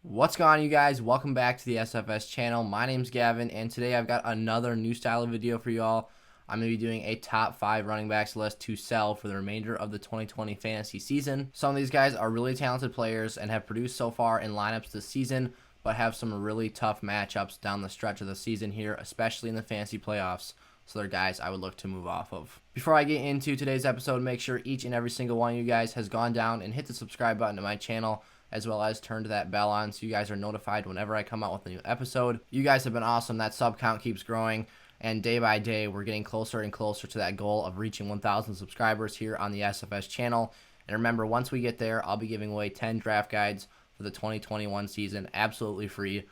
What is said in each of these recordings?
What's going on, you guys? Welcome back to the SFS channel. My name's Gavin, and today I've got another new style of video for y'all. I'm going to be doing a top 5 running backs list to sell for the remainder of the 2020 fantasy season. Some of these guys are really talented players and have produced so far in lineups this season, but have some really tough matchups down the stretch of the season here, especially in the fantasy playoffs. So they're guys I would look to move off of. Before I get into today's episode, make sure each and every single one of you guys has gone down and hit the subscribe button to my channel, as well as turn that bell on so you guys are notified whenever I come out with a new episode. You guys have been awesome. That sub count keeps growing, and day by day we're getting closer and closer to that goal of reaching 1,000 subscribers here on the SFS channel. And remember, once we get there, I'll be giving away 10 draft guides for the 2021 season, absolutely free,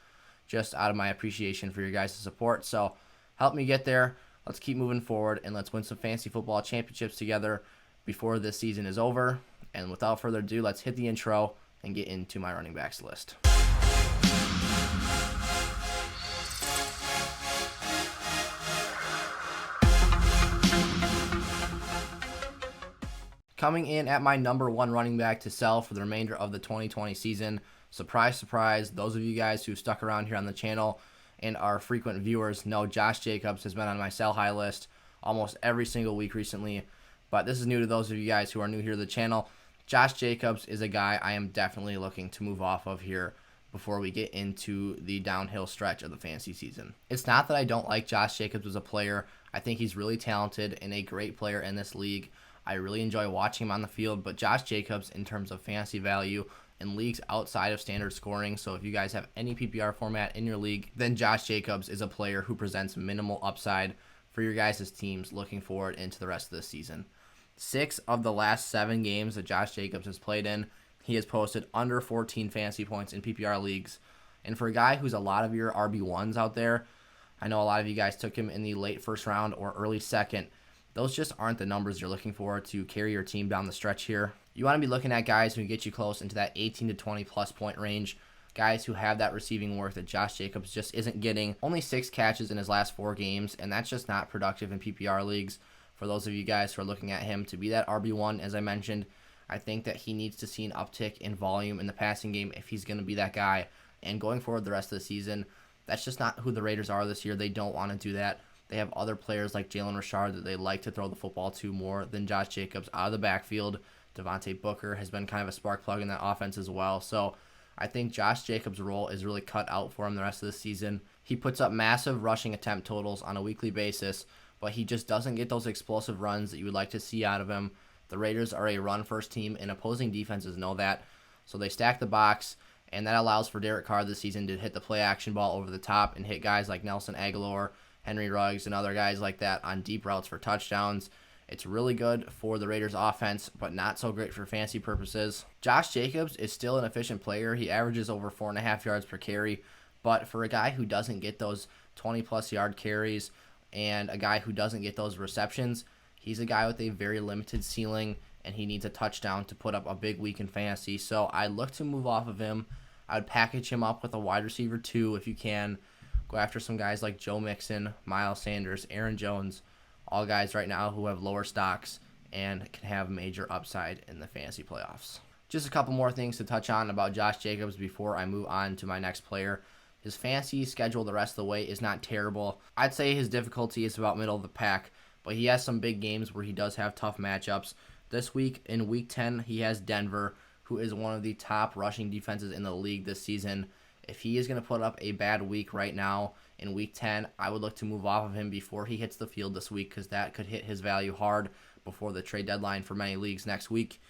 just out of my appreciation for your guys' support. So help me get there. Let's keep moving forward, and let's win some fantasy football championships together before this season is over. And without further ado, let's hit the intro and get into my running backs list. Coming in at my number 1 running back to sell for the remainder of the 2020 season, surprise, surprise, those of you guys who stuck around here on the channel and are frequent viewers know Josh Jacobs has been on my sell high list almost every single week recently, but this is new to those of you guys who are new here to the channel. Josh Jacobs is a guy I am definitely looking to move off of here before we get into the downhill stretch of the fantasy season. It's not that I don't like Josh Jacobs as a player. I think he's really talented and a great player in this league. I really enjoy watching him on the field, but Josh Jacobs, in terms of fantasy value in leagues outside of standard scoring, so if you guys have any PPR format in your league, then Josh Jacobs is a player who presents minimal upside for your guys' teams looking forward into the rest of the season. 6 of the last 7 games that Josh Jacobs has played in, he has posted under 14 fantasy points in PPR leagues. And for a guy who's a lot of your RB1s out there, I know a lot of you guys took him in the late first round or early second. Those just aren't the numbers you're looking for to carry your team down the stretch here. You want to be looking at guys who get you close into that 18 to 20 plus point range, guys who have that receiving work that Josh Jacobs just isn't getting. Only 6 catches in his last 4 games, and that's just not productive in PPR leagues. For those of you guys who are looking at him to be that RB1, as I mentioned, I think that he needs to see an uptick in volume in the passing game if he's going to be that guy. And going forward the rest of the season, that's just not who the Raiders are this year. They don't want to do that. They have other players like Jalen Richard that they like to throw the football to more than Josh Jacobs out of the backfield. Devontae Booker has been kind of a spark plug in that offense as well. So I think Josh Jacobs' role is really cut out for him the rest of the season. He puts up massive rushing attempt totals on a weekly basis, but he just doesn't get those explosive runs that you would like to see out of him. The Raiders are a run-first team, and opposing defenses know that. So they stack the box, and that allows for Derek Carr this season to hit the play-action ball over the top and hit guys like Nelson Agholor, Henry Ruggs, and other guys like that on deep routes for touchdowns. It's really good for the Raiders' offense, but not so great for fantasy purposes. Josh Jacobs is still an efficient player. He averages over 4.5 yards per carry, but for a guy who doesn't get those 20-plus yard carries, and a guy who doesn't get those receptions, he's a guy with a very limited ceiling, and he needs a touchdown to put up a big week in fantasy. So I look to move off of him. I would package him up with a wide receiver 2 if you can. Go after some guys like Joe Mixon, Miles Sanders, Aaron Jones, all guys right now who have lower stocks and can have major upside in the fantasy playoffs. Just a couple more things to touch on about Josh Jacobs before I move on to my next player. His fantasy schedule the rest of the way is not terrible. I'd say his difficulty is about middle of the pack, but he has some big games where he does have tough matchups. This week, in Week 10, he has Denver, who is one of the top rushing defenses in the league this season. If he is going to put up a bad week right now in Week 10, I would look to move off of him before he hits the field this week, because that could hit his value hard before the trade deadline for many leagues next week.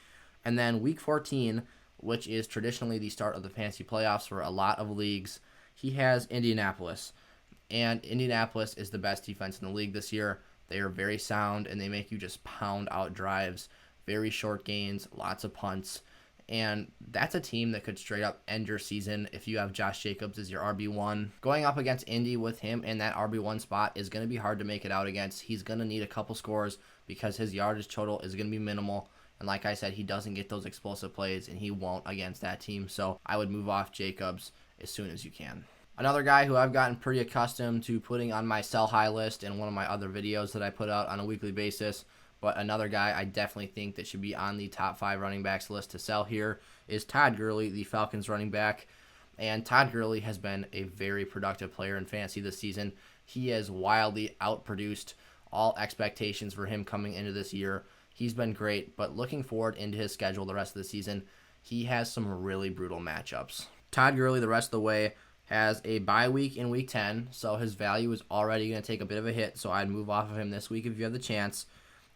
And then Week 14, which is traditionally the start of the fantasy playoffs for a lot of leagues, he has Indianapolis, and Indianapolis is the best defense in the league this year. They are very sound, and they make you just pound out drives, very short gains, lots of punts, and that's a team that could straight up end your season if you have Josh Jacobs as your RB1. Going up against Indy with him in that RB1 spot is going to be hard to make it out against. He's going to need a couple scores because his yardage total is going to be minimal, and like I said, he doesn't get those explosive plays, and he won't against that team, so I would move off Jacobs as soon as you can. Another guy who I've gotten pretty accustomed to putting on my sell high list in one of my other videos that I put out on a weekly basis, but another guy I definitely think that should be on the top 5 running backs list to sell here is Todd Gurley, the Falcons running back. And Todd Gurley has been a very productive player in fantasy this season. He has wildly outproduced all expectations for him coming into this year. He's been great, but looking forward into his schedule the rest of the season, he has some really brutal matchups. Todd Gurley, the rest of the way, has a bye week in week 10, so his value is already going to take a bit of a hit, so I'd move off of him this week if you have the chance.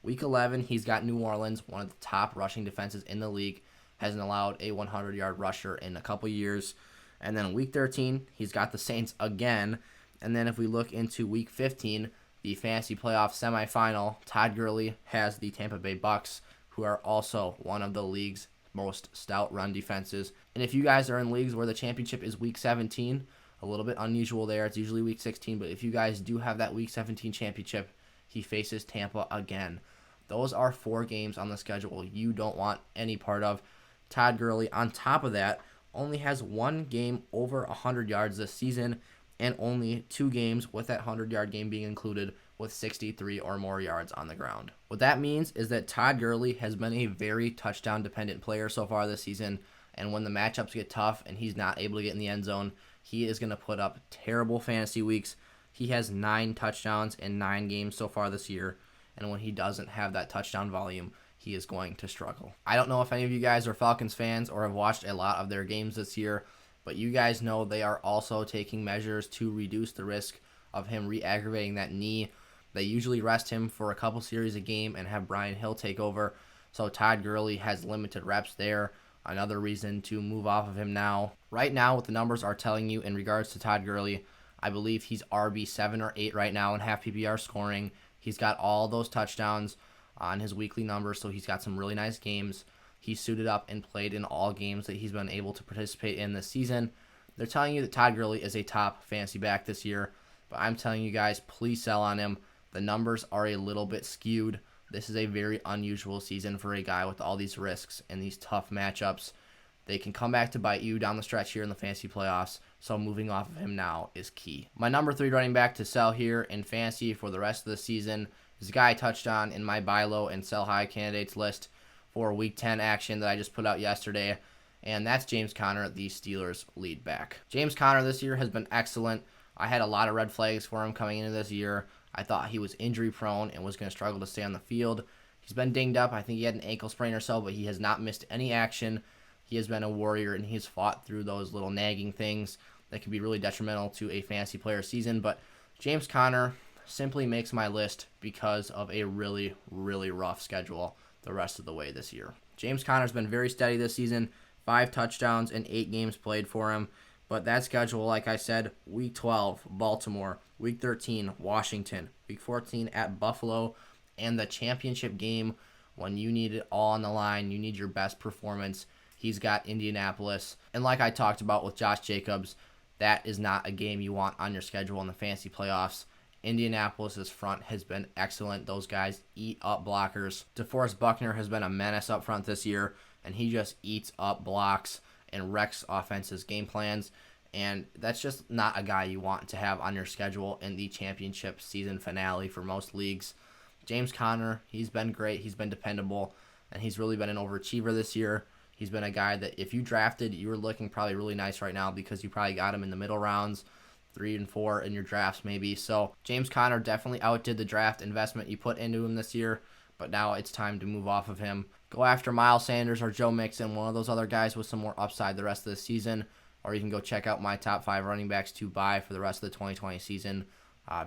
Week 11, he's got New Orleans, one of the top rushing defenses in the league, hasn't allowed a 100-yard rusher in a couple years. And then week 13, he's got the Saints again. And then if we look into week 15, the fantasy playoff semifinal, Todd Gurley has the Tampa Bay Bucks, who are also one of the league's most stout run defenses. And if you guys are in leagues where the championship is week 17, a little bit unusual there. It's usually week 16, but if you guys do have that week 17 championship, he faces Tampa again. Those are 4 games on the schedule you don't want any part of. Todd Gurley, on top of that, only has 1 game over 100 yards this season, and only 2 games with that 100-yard game being included with 63 or more yards on the ground. What that means is that Todd Gurley has been a very touchdown-dependent player so far this season, and when the matchups get tough and he's not able to get in the end zone, he is going to put up terrible fantasy weeks. He has 9 touchdowns in 9 games so far this year, and when he doesn't have that touchdown volume, he is going to struggle. I don't know if any of you guys are Falcons fans or have watched a lot of their games this year, but you guys know they are also taking measures to reduce the risk of him re-aggravating that knee. They usually rest him for a couple series a game and have Brian Hill take over, so Todd Gurley has limited reps there. Another reason to move off of him now. Right now, what the numbers are telling you in regards to Todd Gurley, I believe he's RB 7 or 8 right now in half PPR scoring. He's got all those touchdowns on his weekly numbers, so he's got some really nice games. He's suited up and played in all games that he's been able to participate in this season. They're telling you that Todd Gurley is a top fantasy back this year, but I'm telling you guys, please sell on him. The numbers are a little bit skewed. This is a very unusual season for a guy with all these risks and these tough matchups. They can come back to bite you down the stretch here in the fantasy playoffs, so moving off of him now is key. My number 3 running back to sell here in fantasy for the rest of the season is a guy I touched on in my buy low and sell high candidates list for week 10 action that I just put out yesterday, and that's James Conner, the Steelers lead back. James Conner this year has been excellent. I had a lot of red flags for him coming into this year. I thought he was injury prone and was going to struggle to stay on the field. He's been dinged up. I think he had an ankle sprain or so, but he has not missed any action. He has been a warrior, and he's fought through those little nagging things that can be really detrimental to a fantasy player season. But James Conner simply makes my list because of a really, really rough schedule the rest of the way this year. James Conner's been very steady this season, 5 touchdowns in 8 games played for him. But that schedule, like I said, week 12, Baltimore, week 13, Washington, week 14 at Buffalo, and the championship game when you need it all on the line, you need your best performance. He's got Indianapolis. And like I talked about with Josh Jacobs, that is not a game you want on your schedule in the fantasy playoffs. Indianapolis' front has been excellent. Those guys eat up blockers. DeForest Buckner has been a menace up front this year, and he just eats up blocks and wrecks offenses' game plans. And that's just not a guy you want to have on your schedule in the championship season finale for most leagues. James Conner, he's been great. He's been dependable, and he's really been an overachiever this year. He's been a guy that if you drafted, you were looking probably really nice right now because you probably got him in the middle rounds, 3 and 4 in your drafts maybe. So James Conner definitely outdid the draft investment you put into him this year, but now it's time to move off of him. Go after Miles Sanders or Joe Mixon, one of those other guys with some more upside the rest of the season, or you can go check out my top 5 running backs to buy for the rest of the 2020 season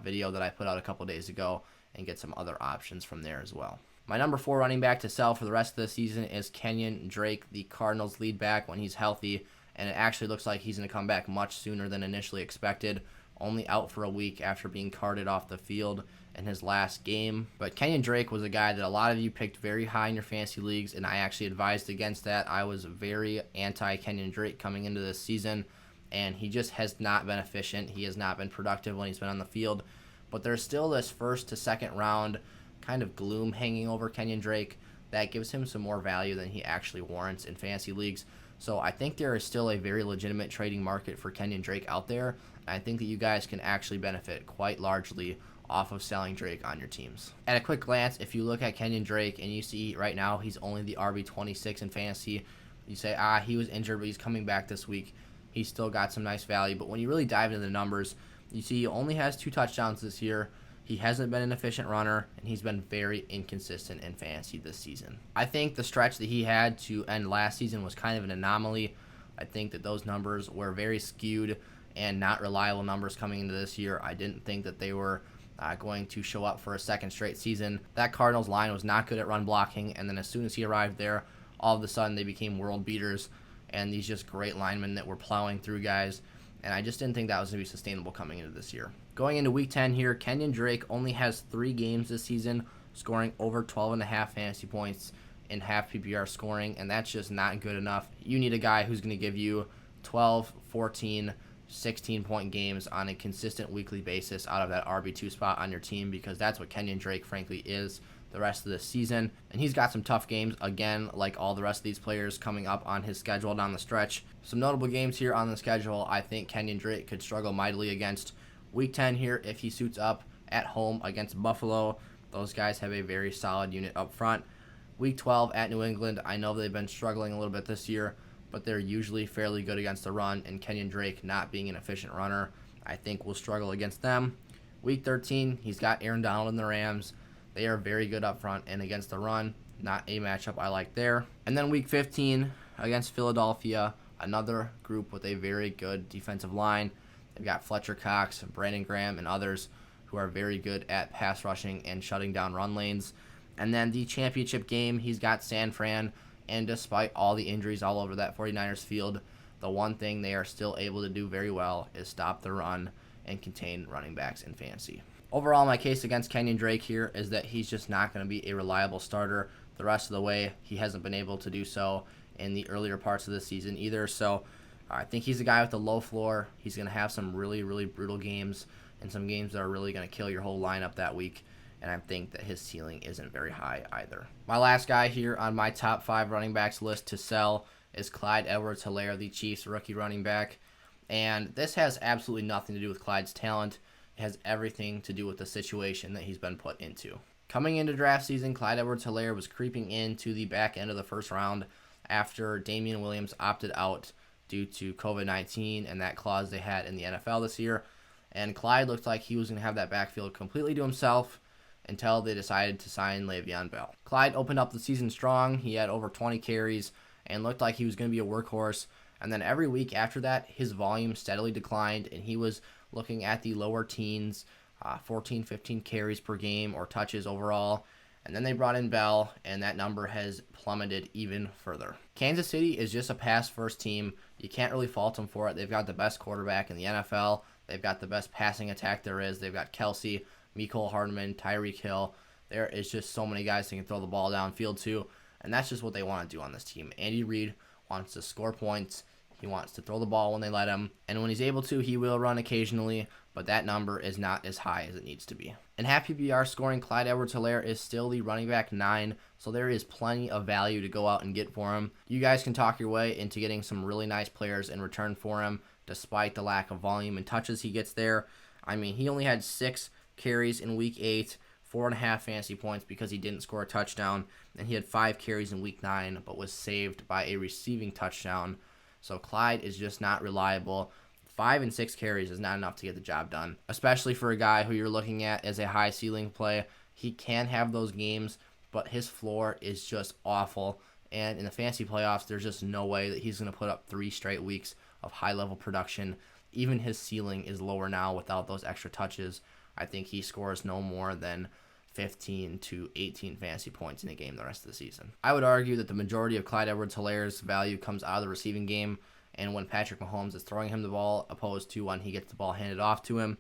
video that I put out a couple days ago and get some other options from there as well. My number 4 running back to sell for the rest of the season is Kenyan Drake, the Cardinals lead back when he's healthy, and it actually looks like he's going to come back much sooner than initially expected, only out for a week after being carted off the field in his last game. But Kenyan Drake was a guy that a lot of you picked very high in your fantasy leagues, and I actually advised against that. I was very anti-Kenyan Drake coming into this season, and he just has not been efficient. He has not been productive when he's been on the field. But there's still this first to second round kind of gloom hanging over Kenyan Drake that gives him some more value than he actually warrants in fantasy leagues. So I think there is still a very legitimate trading market for Kenyan Drake out there. And I think that you guys can actually benefit quite largely off of selling Drake on your teams. At a quick glance, if you look at Kenyan Drake and you see right now he's only the RB26 in fantasy, you say, he was injured, but he's coming back this week. he's still got some nice value. But when you really dive into the numbers, you see he only has 2 touchdowns this year. He hasn't been an efficient runner, and he's been very inconsistent in fantasy this season. I think the stretch that he had to end last season was kind of an anomaly. I think that those numbers were very skewed and not reliable numbers coming into this year. I didn't think that they were going to show up for a second straight season. That Cardinals line was not good at run blocking, and then as soon as he arrived there, all of a sudden they became world beaters, and these just great linemen that were plowing through guys, and I just didn't think that was going to be sustainable coming into this year. Going into Week 10 here, Kenyan Drake only has 3 games this season, scoring over 12.5 fantasy points in half PPR scoring, and that's just not good enough. You need a guy who's going to give you 12, 14, 16-point games on a consistent weekly basis out of that RB2 spot on your team, because that's what Kenyan Drake frankly is the rest of this season. And he's got some tough games, again, like all the rest of these players coming up on his schedule down the stretch. Some notable games here on the schedule I think Kenyan Drake could struggle mightily against. Week 10 here, if he suits up at home against Buffalo, those guys have a very solid unit up front. Week 12 at New England, I know they've been struggling a little bit this year, but they're usually fairly good against the run, and Kenyan Drake, not being an efficient runner, I think will struggle against them. Week 13, he's got Aaron Donald and the Rams. They are very good up front and against the run, not a matchup I like there. And then Week 15 against Philadelphia, another group with a very good defensive line. They've got Fletcher Cox, Brandon Graham, and others who are very good at pass rushing and shutting down run lanes. And then the championship game, he's got San Fran, and despite all the injuries all over that 49ers field, the one thing they are still able to do very well is stop the run and contain running backs in fantasy. Overall, my case against Kenyan Drake here is that he's just not going to be a reliable starter the rest of the way. He hasn't been able to do so in the earlier parts of the season either, so I think he's a guy with a low floor. He's going to have some really, really brutal games and some games that are really going to kill your whole lineup that week, and I think that his ceiling isn't very high either. My last guy here on my top 5 running backs list to sell is Clyde Edwards-Helaire, the Chiefs rookie running back, and this has absolutely nothing to do with Clyde's talent. It has everything to do with the situation that he's been put into. Coming into draft season, Clyde Edwards-Helaire was creeping into the back end of the first round after Damian Williams opted out due to COVID-19 and that clause they had in the NFL this year. And Clyde looked like he was going to have that backfield completely to himself until they decided to sign Le'Veon Bell. Clyde opened up the season strong. He had over 20 carries and looked like he was going to be a workhorse. And then every week after that, his volume steadily declined, and he was looking at the lower teens, 14, 15 carries per game or touches overall. And then they brought in Bell, and that number has plummeted even further. Kansas City is just a pass-first team. You can't really fault them for it. They've got the best quarterback in the NFL. They've got the best passing attack there is. They've got Kelsey, Mecole Hardman, Tyreek Hill. There is just so many guys that can throw the ball downfield to, and that's just what they want to do on this team. Andy Reid wants to score points. He wants to throw the ball when they let him, and when he's able to, he will run occasionally, but that number is not as high as it needs to be. In half PPR scoring, Clyde Edwards-Helaire is still the running back 9, so there is plenty of value to go out and get for him. You guys can talk your way into getting some really nice players in return for him, despite the lack of volume and touches he gets there. I mean, he only had 6 carries in Week 8, 4.5 fantasy points because he didn't score a touchdown, and he had 5 carries in Week 9, but was saved by a receiving touchdown. So Clyde is just not reliable. 5 and 6 carries is not enough to get the job done, especially for a guy who you're looking at as a high ceiling play. He can have those games, but his floor is just awful. And in the fantasy playoffs, there's just no way that he's going to put up 3 straight weeks of high-level production. Even his ceiling is lower now without those extra touches. I think he scores no more than 15 to 18 fantasy points in a game the rest of the season. I would argue that the majority of Clyde Edwards-Helaire's value comes out of the receiving game and when Patrick Mahomes is throwing him the ball, opposed to when he gets the ball handed off to him.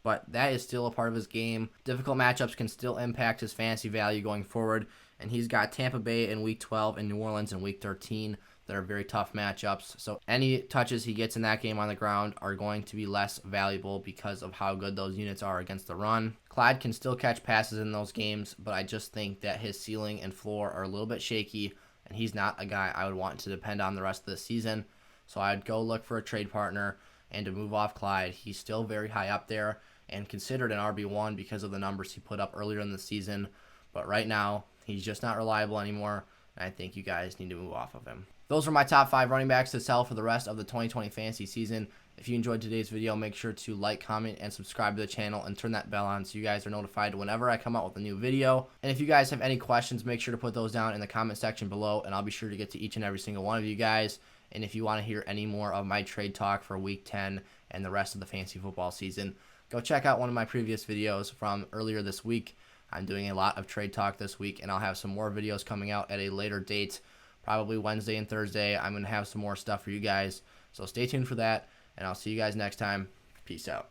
But that is still a part of his game. Difficult matchups can still impact his fantasy value going forward, and he's got Tampa Bay in Week 12 and New Orleans in Week 13 that are very tough matchups. So any touches he gets in that game on the ground are going to be less valuable because of how good those units are against the run. Clyde can still catch passes in those games, but I just think that his ceiling and floor are a little bit shaky, and he's not a guy I would want to depend on the rest of the season. So I'd go look for a trade partner and to move off Clyde. He's still very high up there and considered an RB1 because of the numbers he put up earlier in the season. But right now, he's just not reliable anymore, and I think you guys need to move off of him. those are my top 5 running backs to sell for the rest of the 2020 fantasy season. If you enjoyed today's video, make sure to like, comment, and subscribe to the channel and turn that bell on so you guys are notified whenever I come out with a new video. And if you guys have any questions, make sure to put those down in the comment section below, and I'll be sure to get to each and every single one of you guys. And if you want to hear any more of my trade talk for Week 10 and the rest of the fantasy football season, go check out one of my previous videos from earlier this week. I'm doing a lot of trade talk this week, and I'll have some more videos coming out at a later date, probably Wednesday and Thursday. I'm going to have some more stuff for you guys, so stay tuned for that, and I'll see you guys next time. Peace out.